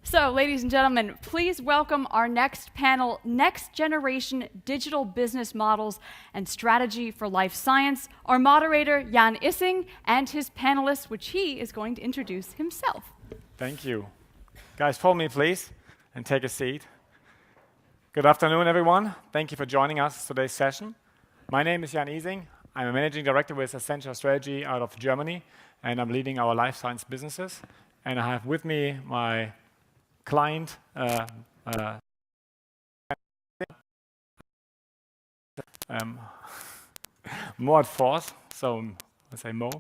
So, ladies and gentlemen, please welcome our next panel, Next Generation Digital Business Models and Strategy for Life Science, our moderator, Jan Issing, and his panelists, which he is going to introduce himself. Thank you. Guys, follow me, please, and take a seat. Good afternoon, everyone. Thank you for joining us for today's session. My name is Jan Issing. I'm a managing director with Accenture Strategy out of Germany, and I'm leading our life science businesses. And I have with me my client, Mo at Force, so let's say Mo,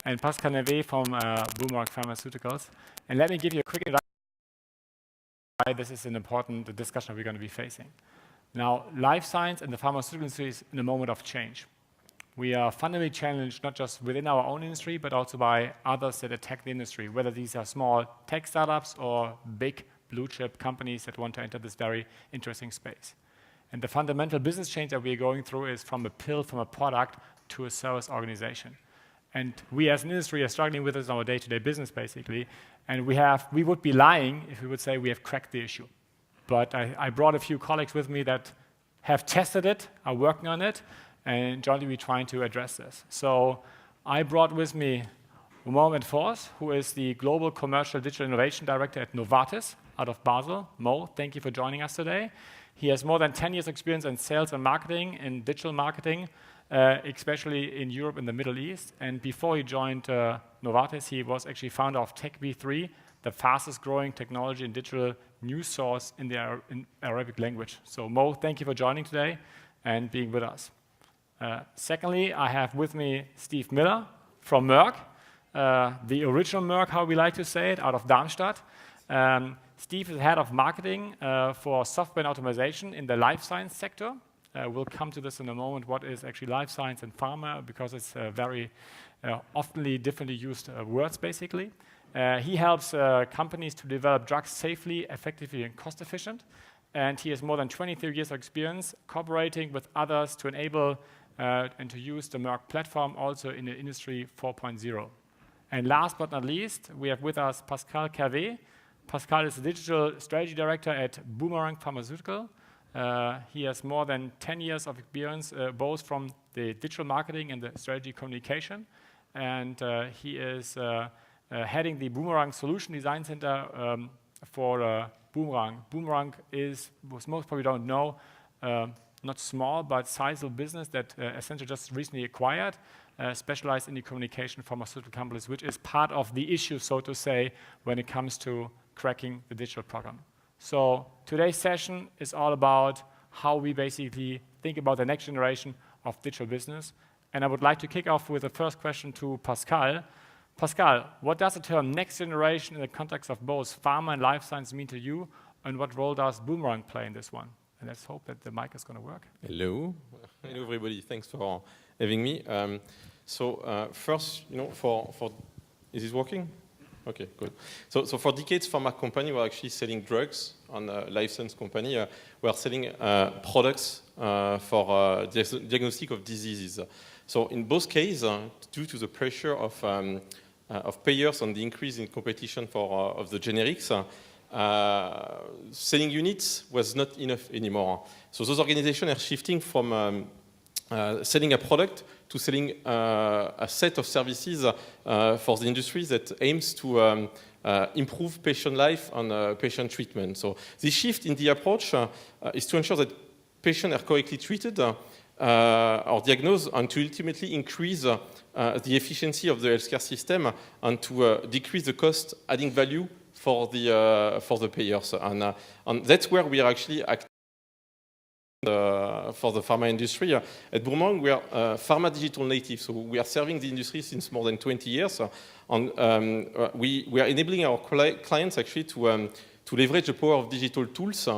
and Pascal Neve from Boomerang Pharmaceuticals. And let me give you a quick introduction why this is an important discussion we're going to be facing. Now, life science and the pharmaceutical industry is in a moment of change. We are fundamentally challenged not just within our own industry, but also by others that attack the industry, whether these are small tech startups or big blue chip companies that want to enter this very interesting space. And the fundamental business change that we are going through is from a pill, from a product to a service organization. And we as an industry are struggling with this in our day-to-day business, basically. And we would be lying if we would say we have cracked the issue. But I brought a few colleagues with me that have tested it, are working on it, and jointly we're trying to address this. So I brought with me Mo at Force, who is the Global Commercial Digital Innovation Director at Novartis out of Basel. Mo, thank you for joining us today. He has more than 10 years experience in sales and marketing, in digital marketing, especially in Europe and the Middle East. And before he joined Novartis, he was actually founder of TechV3, the fastest growing technology and digital news source in the Arabic language. So Mo, thank you for joining today and being with us. Secondly, I have with me Steve Miller from Merck, the original Merck, how we like to say it, out of Darmstadt. Steve is head of marketing for software and automation in the life science sector. We'll come to this in a moment, what is actually life science and pharma, because it's very oftenly differently used words, basically. He helps companies to develop drugs safely, effectively, and cost efficient. And he has more than 23 years of experience cooperating with others to enable and to use the Merck platform also in the industry 4.0. And last but not least, we have with us Pascal Neve. Pascal is the Digital Strategy Director at Boomerang Pharmaceutical. He has more than 10 years of experience, both from the digital marketing and the strategy communication. And he is heading the Boomerang Solution Design Center for Boomerang. Boomerang is, what most probably don't know, not small, but sizable business that Accenture just recently acquired, specialized in the communication pharmaceutical companies, which is part of the issue, so to say, when it comes to cracking the digital program. So today's session is all about how we basically think about the next generation of digital business. And I would like to kick off with the first question to Pascal. Pascal, what does the term next generation in the context of both pharma and life science mean to you? And what role does Boomerang play in this one? And let's hope that the mic is going to work. Hello. Hello, everybody. Thanks for having me. First, is this working? Okay, good. So for decades, pharma company were actually selling drugs on a life science company. We are selling products for diagnostic of diseases. So in both cases, due to the pressure of payers on the increase in competition of the generics, selling units was not enough anymore. So those organizations are shifting from selling a product to selling a set of services for the industry that aims to improve patient life and patient treatment. So this shift in the approach is to ensure that patients are correctly treated or diagnosed, and to ultimately increase the efficiency of the healthcare system and to decrease the cost, adding value for the payers. And that's where we are actually acting. For the pharma industry. At Boomerang, we are pharma digital native, so we are serving the industry since more than 20 years. And we are enabling our clients actually to leverage the power of digital tools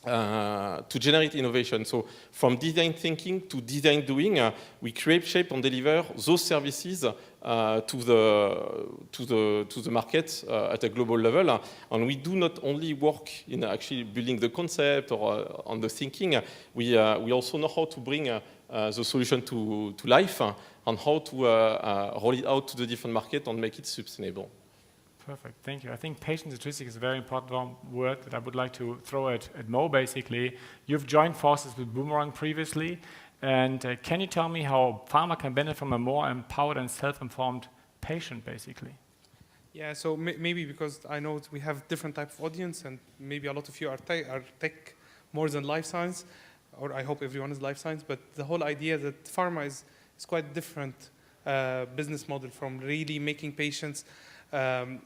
to generate innovation. So from design thinking to design doing, we create, shape, and deliver those services to the market at a global level. And we do not only work in actually building the concept or on the thinking, we also know how to bring the solution to life and how to roll it out to the different market and make it sustainable. Perfect, thank you. I think patient centricity is a very important word that I would like to throw at Mo, basically. You've joined forces with Boomerang previously, and can you tell me how pharma can benefit from a more empowered and self-informed patient, basically? Yeah, so maybe because I know we have different type of audience, and maybe a lot of you are tech more than life science, or I hope everyone is life science, but the whole idea that pharma is quite different business model from really making patients.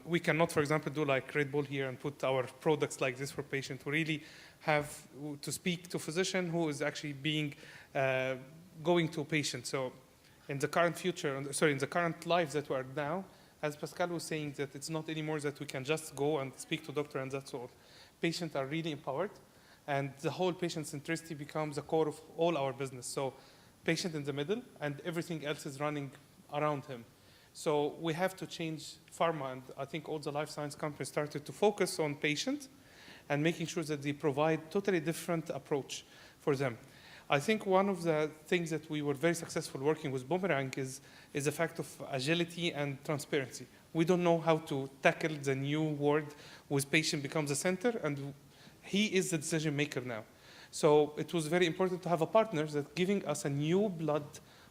We cannot, for example, do like Red Bull here and put our products like this for patients. We really have to speak to a physician who is actually going to a patient. So in the current in the current lives that we are now, as Pascal was saying, that it's not anymore that we can just go and speak to a doctor and that's all. Patients are really empowered, and the whole patient centricity becomes the core of all our business. So patient in the middle, and everything else is running around him. So we have to change pharma, and I think all the life science companies started to focus on patients and making sure that they provide totally different approach for them. I think one of the things that we were very successful working with Boomerang is the fact of agility and transparency. We don't know how to tackle the new world with patient becomes the center, and he is the decision maker now. So it was very important to have a partner that's giving us a new blood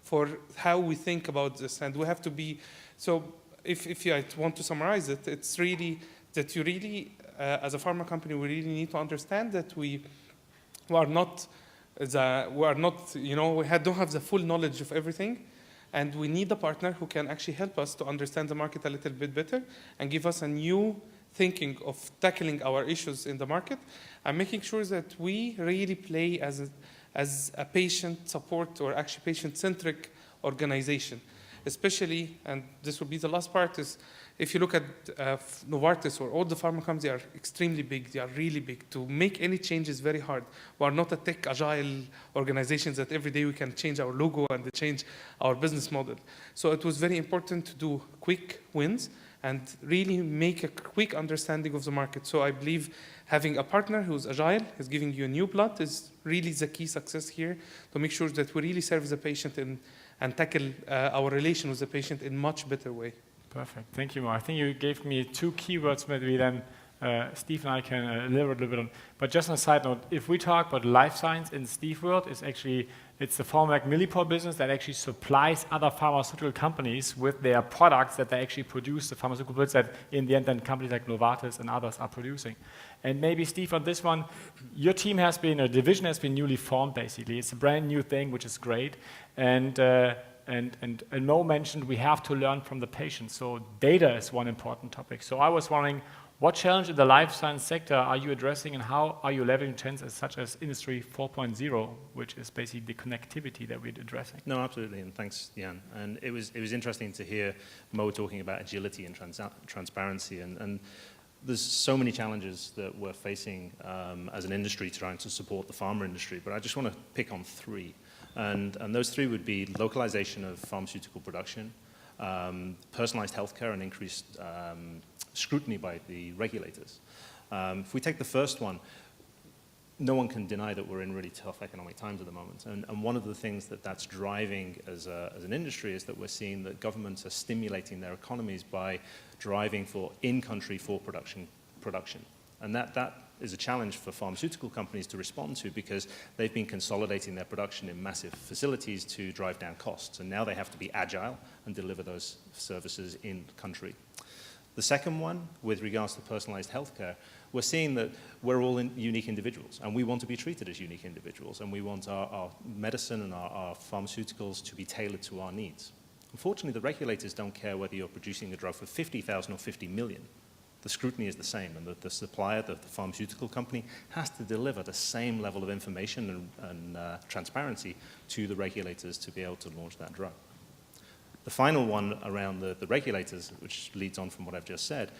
for how we think about this. And we have to be, so if you want to summarize it, it's really that you really, as a pharma company, we really need to understand that we are not, we don't have the full knowledge of everything. And we need a partner who can actually help us to understand the market a little bit better and give us a new thinking of tackling our issues in the market and making sure that we really play as a patient support or actually patient-centric organization. Especially, and this will be the last part, is if you look at Novartis or all the pharma companies, they are extremely big, they are really big. To make any change is very hard. We are not a tech agile organization that every day we can change our logo and change our business model. So it was very important to do quick wins and really make a quick understanding of the market. So I believe having a partner who's agile, is giving you a new blood, is really the key success here to make sure that we really serve the patient and tackle our relation with the patient in much better way. Perfect, thank you, Mo. I think you gave me two keywords maybe then Steve and I can elaborate a little bit on. But just on a side note, if we talk about life science in Steve world, it's the pharma millipore business that actually supplies other pharmaceutical companies with their products that they actually produce, the pharmaceutical goods that in the end then companies like Novartis and others are producing. And maybe Steve, on this one, your team has been, a division has been newly formed basically. It's a brand new thing, which is great. And Mo mentioned we have to learn from the patient. So data is one important topic. So I was wondering, what challenge in the life science sector are you addressing, and how are you leveraging trends such as Industry 4.0, which is basically the connectivity that we're addressing? No, absolutely, and thanks, Jan. And it was interesting to hear Mo talking about agility and transparency, and there's so many challenges that we're facing as an industry trying to support the pharma industry, but I just want to pick on three. And those three would be localization of pharmaceutical production, personalized healthcare, and increased scrutiny by the regulators. If we take the first one, no one can deny that we're in really tough economic times at the moment. And one of the things that's driving as an industry is that we're seeing that governments are stimulating their economies by driving for in-country for production. And that is a challenge for pharmaceutical companies to respond to, because they've been consolidating their production in massive facilities to drive down costs. And now they have to be agile and deliver those services in country. The second one, with regards to personalized healthcare, we're seeing that we're all unique individuals, and we want to be treated as unique individuals, and we want our medicine and our pharmaceuticals to be tailored to our needs. Unfortunately, the regulators don't care whether you're producing a drug for 50,000 or 50 million. The scrutiny is the same, and the supplier, the pharmaceutical company, has to deliver the same level of information and transparency to the regulators to be able to launch that drug. The final one around the regulators, which leads on from what I've just said,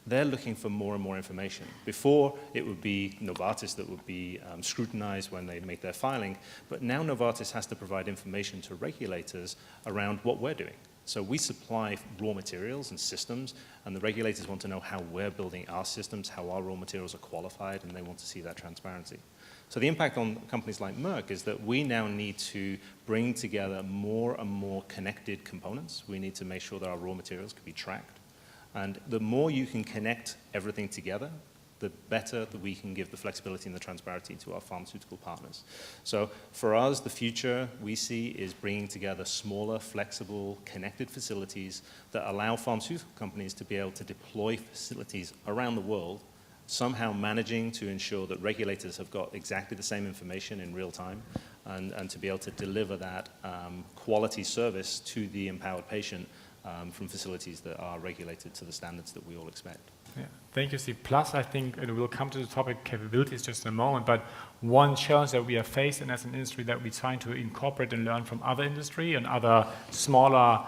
they're looking for more and more information. Before, it would be Novartis that would be scrutinized when they make their filing, but now Novartis has to provide information to regulators around what we're doing. So we supply raw materials and systems, and the regulators want to know how we're building our systems, how our raw materials are qualified, and they want to see that transparency. So the impact on companies like Merck is that we now need to bring together more and more connected components. We need to make sure that our raw materials can be tracked. And the more you can connect everything together, the better that we can give the flexibility and the transparency to our pharmaceutical partners. So for us, the future we see is bringing together smaller, flexible, connected facilities that allow pharmaceutical companies to be able to deploy facilities around the world, somehow managing to ensure that regulators have got exactly the same information in real time, and to be able to deliver that quality service to the empowered patient from facilities that are regulated to the standards that we all expect. Yeah. Thank you, Steve. Plus, I think, and we'll come to the topic capabilities just in a moment, but one challenge that we are facing as an industry that we're trying to incorporate and learn from other industry and other smaller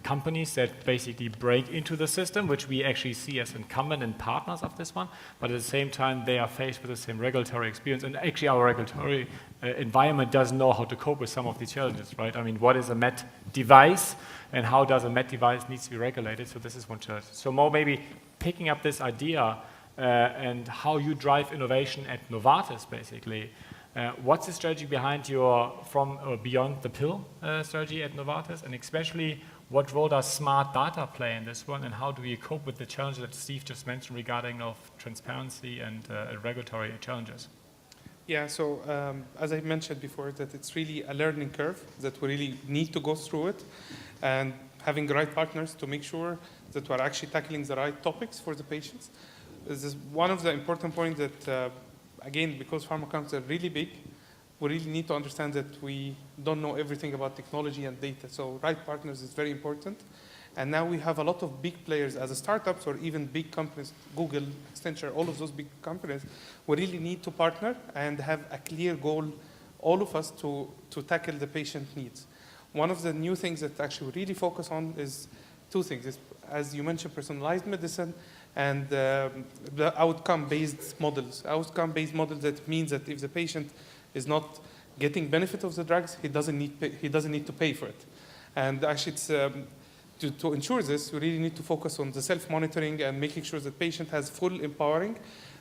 companies that basically break into the system, which we actually see as incumbent and partners of this one, but at the same time they are faced with the same regulatory experience, and actually our regulatory environment doesn't know how to cope with some of these challenges, right? I mean, what is a med device and how does a med device needs to be regulated? So this is one challenge. So Mo, maybe picking up this idea and how you drive innovation at Novartis, basically. What's the strategy behind your from or beyond the pill strategy at Novartis, and especially what role does smart data play in this one, and how do we cope with the challenges that Steve just mentioned regarding of transparency and regulatory challenges? Yeah, so as I mentioned before, that it's really a learning curve that we really need to go through it, and having the right partners to make sure that we're actually tackling the right topics for the patients. This is one of the important points that, again, because pharma companies are really big, we really need to understand that we don't know everything about technology and data. So right partners is very important. And now we have a lot of big players as a startups or even big companies, Google, Accenture, all of those big companies. We really need to partner and have a clear goal, all of us, to tackle the patient needs. One of the new things that actually we really focus on is two things. It's, as you mentioned, personalized medicine and the outcome-based models. Outcome-based models, that means that if the patient is not getting benefit of the drugs, he doesn't need to pay for it. And actually, it's, to ensure this, we really need to focus on the self-monitoring and making sure that the patient has full empowering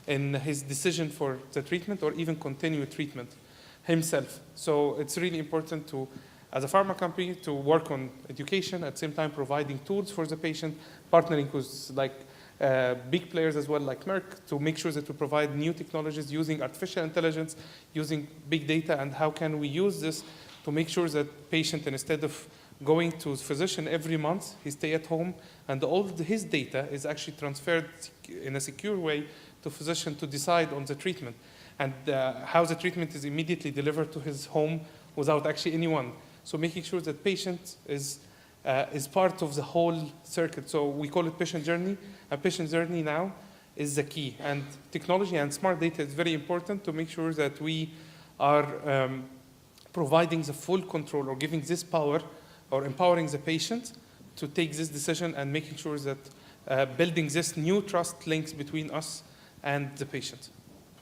in his decision for the treatment or even continue treatment himself. So it's really important to, as a pharma company, to work on education, at the same time providing tools for the patient, partnering with big players as well, like Merck, to make sure that we provide new technologies using artificial intelligence, using big data, and how can we use this to make sure that patient, instead of going to physician every month, he stay at home, and all his data is actually transferred in a secure way to physician to decide on the treatment, and how the treatment is immediately delivered to his home without actually anyone. So making sure that patient is part of the whole circuit. So we call it patient journey. A patient journey now is the key. And technology and smart data is very important to make sure that we are providing the full control or giving this power or empowering the patient to take this decision and making sure that building this new trust links between us and the patient.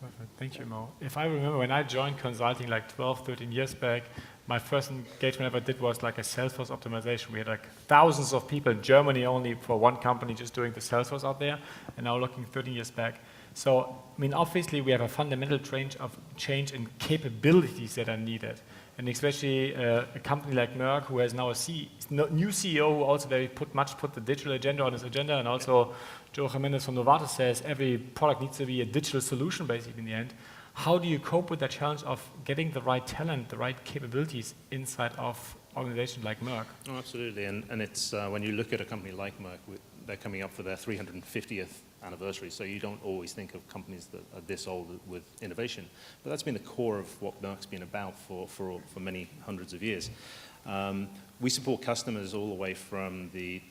Perfect. Thank you, Mo. If I remember when I joined consulting like 12, 13 years back, my first engagement ever did was like a Salesforce optimization. We had like thousands of people in Germany only for one company just doing the Salesforce out there, and now looking 13 years back. So, I mean, obviously we have a fundamental change in capabilities that are needed. And especially a company like Merck, who has now a new CEO who also put the digital agenda on his agenda, and also Joe Jimenez from Novartis says every product needs to be a digital solution basically in the end. How do you cope with that challenge of getting the right talent, the right capabilities inside of organizations like Merck? Oh, absolutely, and it's when you look at a company like Merck, they're coming up for their 350th anniversary, so you don't always think of companies that are this old with innovation. But that's been the core of what Merck's been about for many hundreds of years. We support customers all the way from the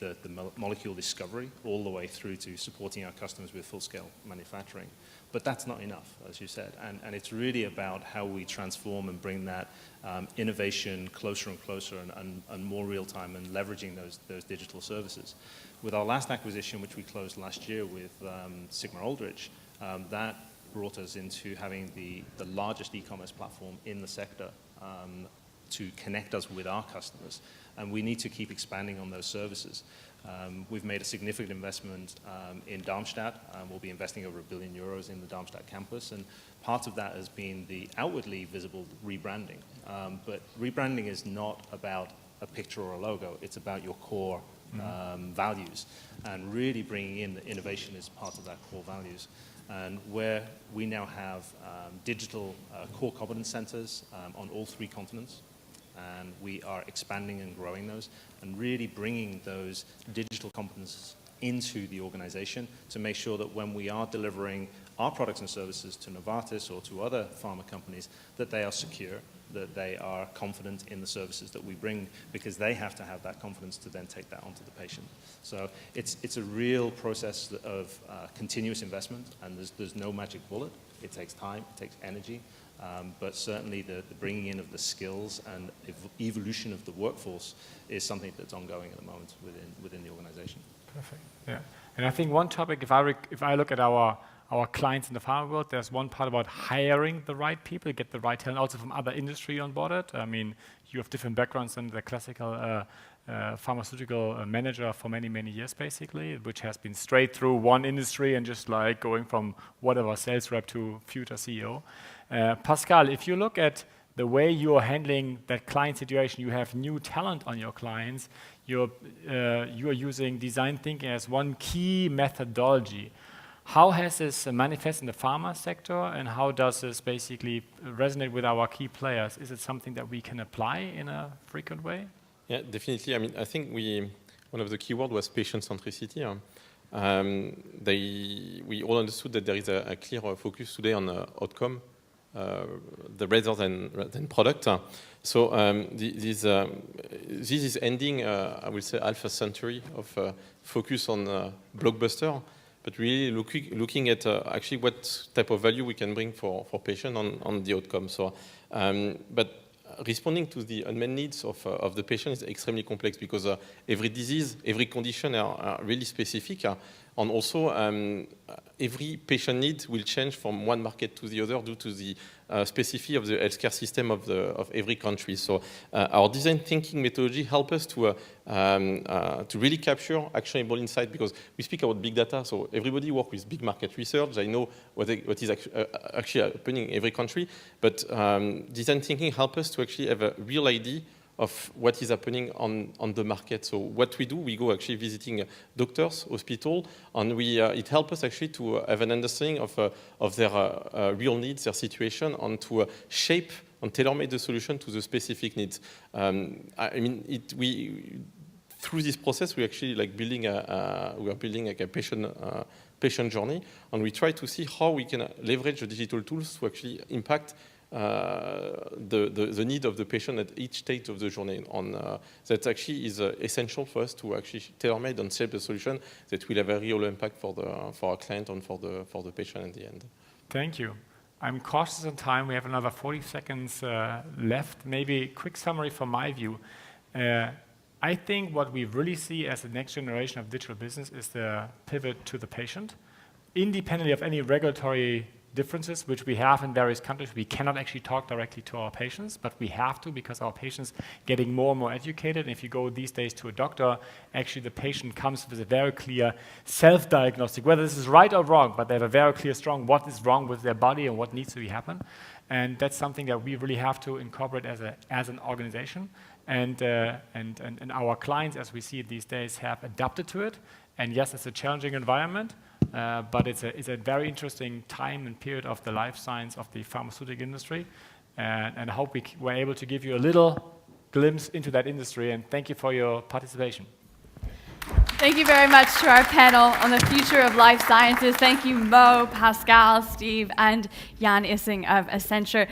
molecule discovery all the way through to supporting our customers with full-scale manufacturing. But that's not enough, as you said, and it's really about how we transform and bring that innovation closer and closer and more real-time and leveraging those digital services. With our last acquisition, which we closed last year with Sigma-Aldrich, that brought us into having the largest e-commerce platform in the sector to connect us with our customers, and we need to keep expanding on those services. We've made a significant investment in Darmstadt. We'll be investing over €1 billion in the Darmstadt campus, and part of that has been the outwardly visible rebranding. But rebranding is not about a picture or a logo. It's about your core values, and really bringing in the innovation as part of that core values. And where we now have digital core competence centers on all 3 continents, and we are expanding and growing those, and really bringing those digital competences into the organization to make sure that when we are delivering our products and services to Novartis or to other pharma companies, that they are secure, that they are confident in the services that we bring, because they have to have that confidence to then take that onto the patient. So it's a real process of continuous investment, and there's no magic bullet. It takes time, it takes energy, but certainly the bringing in of the skills and evolution of the workforce is something that's ongoing at the moment within the organization. Perfect. Yeah. And I think one topic, if I look at our clients in the pharma world, there's one part about hiring the right people, get the right talent, also from other industry on board it. I mean, you have different backgrounds than the classical pharmaceutical manager for many, many years, basically, which has been straight through one industry and just like going from whatever sales rep to future CEO. Pascal, if you look at the way you are handling that client situation, you have new talent on your clients, you are using design thinking as one key methodology. How has this manifested in the pharma sector, and how does this basically resonate with our key players? Is it something that we can apply in a frequent way? Yeah, definitely. I mean, I think one of the key words was patient centricity. We all understood that there is a clear focus today on outcome, rather than product. So this is ending, I will say, half a century of focus on blockbuster, but really looking at actually what type of value we can bring for patient on the outcome. So, but responding to the unmet needs of the patient is extremely complex, because every disease, every condition are really specific. And also, every patient need will change from one market to the other due to the specificity of the healthcare system of every country. So our design thinking methodology help us to really capture actionable insight, because we speak about big data. So everybody work with big market research. They know what is actually happening in every country. But design thinking help us to actually have a real idea of what is happening on the market. So what we do, we go actually visiting doctors, hospital, and it helps us actually to have an understanding of their real needs, their situation, and to shape and tailor-make the solution to the specific needs. I mean, through this process, we actually we are building like a patient journey, and we try to see how we can leverage the digital tools to actually impact the need of the patient at each stage of the journey. That actually is essential for us to actually tailor-made and shape the solution that will have a real impact for our client and for the patient in the end. Thank you. I'm cautious on time. We have another 40 seconds left. Maybe a quick summary from my view. I think what we really see as the next generation of digital business is the pivot to the patient. Independently of any regulatory differences which we have in various countries, we cannot actually talk directly to our patients, but we have to, because our patients getting more and more educated. And if you go these days to a doctor, actually the patient comes with a very clear self-diagnostic, whether this is right or wrong, but they have a very clear, strong what is wrong with their body and what needs to happen. And that's something that we really have to incorporate as an organization. And our clients, as we see it these days, have adapted to it. And yes, it's a challenging environment, but it's a very interesting time and period of the life science of the pharmaceutical industry. And I hope we were able to give you a little glimpse into that industry. And thank you for your participation. Thank you very much to our panel on the future of life sciences. Thank you, Mo, Pascal, Steve, and Jan Issing of Accenture.